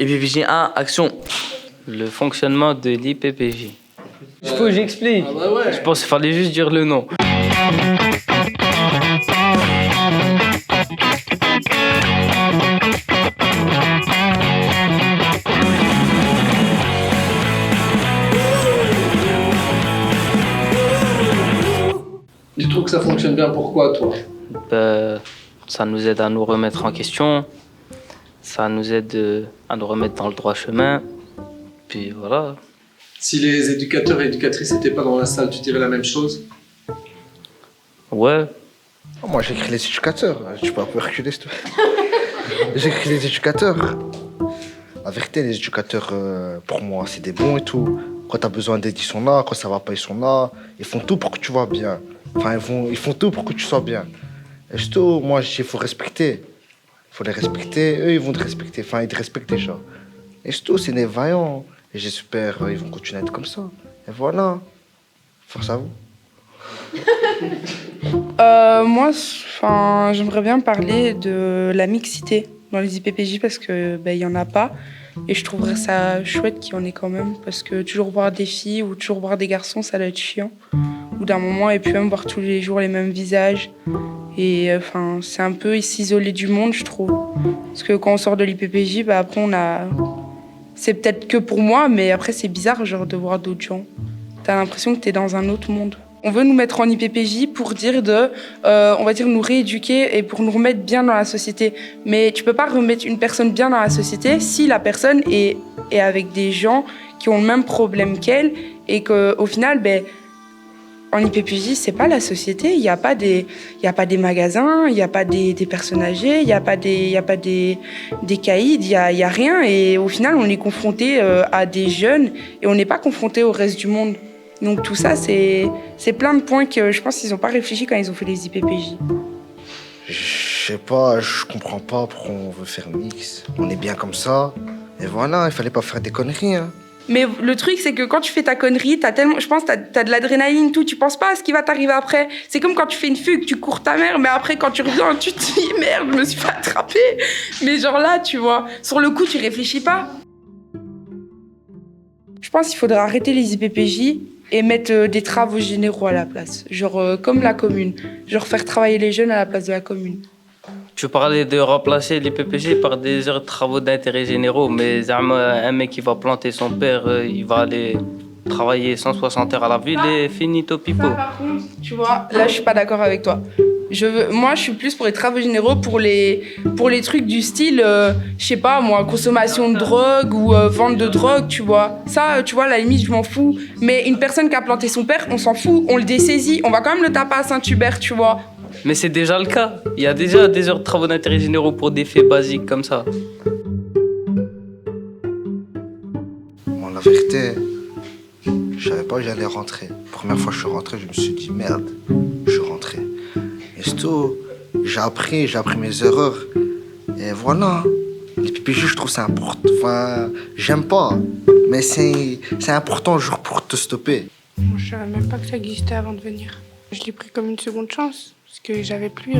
IPPJ 1, action. Le fonctionnement de l'IPPJ. Il faut que j'explique. Ah bah ouais. Je pense qu'il fallait juste dire le nom. Tu trouves que ça fonctionne bien, pourquoi toi? Ça nous aide à nous remettre en question. Ça nous aide à nous remettre dans le droit chemin. Puis voilà. Si les éducateurs et éducatrices n'étaient pas dans la salle, tu dirais la même chose? Ouais. Moi, j'écris les éducateurs. Tu peux un peu reculer, s'il te plaît. J'écris les éducateurs. La vérité, les éducateurs, pour moi, c'est des bons et tout. Quand t'as besoin d'aide, ils sont là. Quand ça va pas, ils sont là. Ils font tout pour que tu vas bien. Enfin, ils font tout pour que tu sois bien. Et surtout, moi, il faut respecter. Il faut les respecter. Eux, ils vont te respecter. Enfin, ils te respectent déjà. Et surtout, c'est des vaillants. Et j'espère qu'ils vont continuer à être comme ça. Et voilà. Force à vous. Moi, j'aimerais bien parler de la mixité dans les IPPJ parce que il y en a pas et je trouverais ça chouette qu'il y en ait quand même parce que toujours voir des filles ou toujours voir des garçons, ça doit être chiant. Ou d'un moment et puis même voir tous les jours les mêmes visages et c'est un peu s'isoler du monde, je trouve. Parce que quand on sort de l'IPPJ, après c'est peut-être que pour moi, mais après c'est bizarre genre de voir d'autres gens. T'as l'impression que t'es dans un autre monde. On veut nous mettre en IPPJ pour dire on va dire nous rééduquer et pour nous remettre bien dans la société. Mais tu peux pas remettre une personne bien dans la société si la personne est avec des gens qui ont le même problème qu'elle et qu'au final, en IPPJ, c'est pas la société. Il y a pas des magasins, il y a pas des personnes âgées, il y a pas des caïds, il y a rien. Et au final, on est confronté à des jeunes et on n'est pas confronté au reste du monde. Donc tout ça, c'est plein de points que je pense qu'ils n'ont pas réfléchi quand ils ont fait les IPPJ. Je sais pas, je comprends pas pourquoi on veut faire mix. On est bien comme ça. Et voilà, il fallait pas faire des conneries. Hein. Mais le truc, c'est que quand tu fais ta connerie, je pense que t'as de l'adrénaline, tout. Tu penses pas à ce qui va t'arriver après. C'est comme quand tu fais une fugue, tu cours ta mère, mais après, quand tu reviens, tu te dis merde, je me suis fait attraper. Mais genre là, tu vois, sur le coup, tu réfléchis pas. Je pense qu'il faudrait arrêter les IPPJ et mettre des travaux généraux à la place. Genre comme la commune. Genre faire travailler les jeunes à la place de la commune. Tu parlais de remplacer l'IPPJ par des heures de travaux d'intérêt généraux, mais un mec qui va planter son père, il va aller travailler 160 heures à la ville et finito pipo. Ça, par contre, tu vois, là, je suis pas d'accord avec toi. Moi, je suis plus pour les travaux généraux, pour les trucs du style, je sais pas, moi, consommation de drogue ou vente de drogue, tu vois. Ça, tu vois, à la limite, je m'en fous. Mais une personne qui a planté son père, on s'en fout, on le dessaisit, on va quand même le taper à Saint-Hubert, tu vois. Mais c'est déjà le cas. Il y a déjà des heures de travaux d'intérêt généraux pour des faits basiques comme ça. Bon, la vérité, je savais pas que j'allais rentrer. Première fois que je suis rentré, je me suis dit merde, je suis rentré. Et surtout, j'ai appris mes erreurs. Et voilà. Les PPJ, je trouve c'est important. Enfin, j'aime pas. Mais c'est important jour pour te stopper. Moi, je savais même pas que ça existait avant de venir. Je l'ai pris comme une seconde chance. Parce que j'avais plus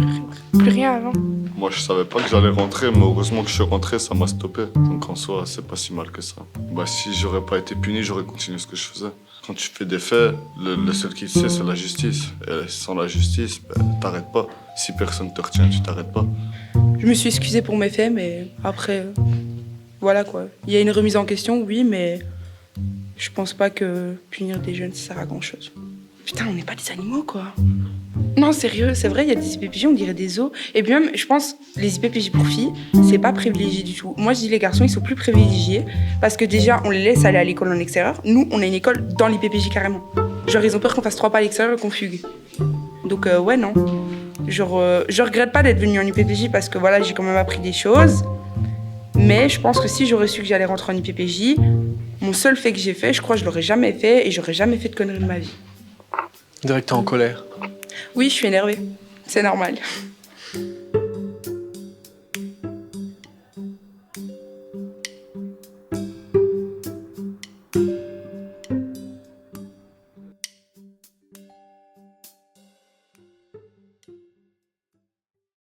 rien avant. Moi, je savais pas que j'allais rentrer, mais heureusement que je suis rentré, ça m'a stoppé. Donc en soi, c'est pas si mal que ça. Si j'aurais pas été puni, j'aurais continué ce que je faisais. Quand tu fais des faits, le seul qui sait, c'est la justice. Et sans la justice, t'arrêtes pas. Si personne te retient, tu t'arrêtes pas. Je me suis excusée pour mes faits, mais après, voilà quoi. Il y a une remise en question, oui, mais je pense pas que punir des jeunes, ça sert à grand chose. Putain, on n'est pas des animaux, quoi. Non, sérieux, c'est vrai, il y a des IPPJ, on dirait des zoos. Et puis même, je pense, les IPPJ pour filles, c'est pas privilégié du tout. Moi, je dis les garçons, ils sont plus privilégiés parce que déjà, on les laisse aller à l'école en extérieur. Nous, on a une école dans l'IPPJ carrément. Genre, ils ont peur qu'on fasse 3 pas à l'extérieur et qu'on fugue. Donc, ouais, non. Genre, je regrette pas d'être venue en IPPJ parce que voilà, j'ai quand même appris des choses. Mais je pense que si j'aurais su que j'allais rentrer en IPPJ, mon seul fait que j'ai fait, je crois que je l'aurais jamais fait et j'aurais jamais fait de conneries de ma vie. Direct, t'es en colère. Oui, je suis énervée. C'est normal.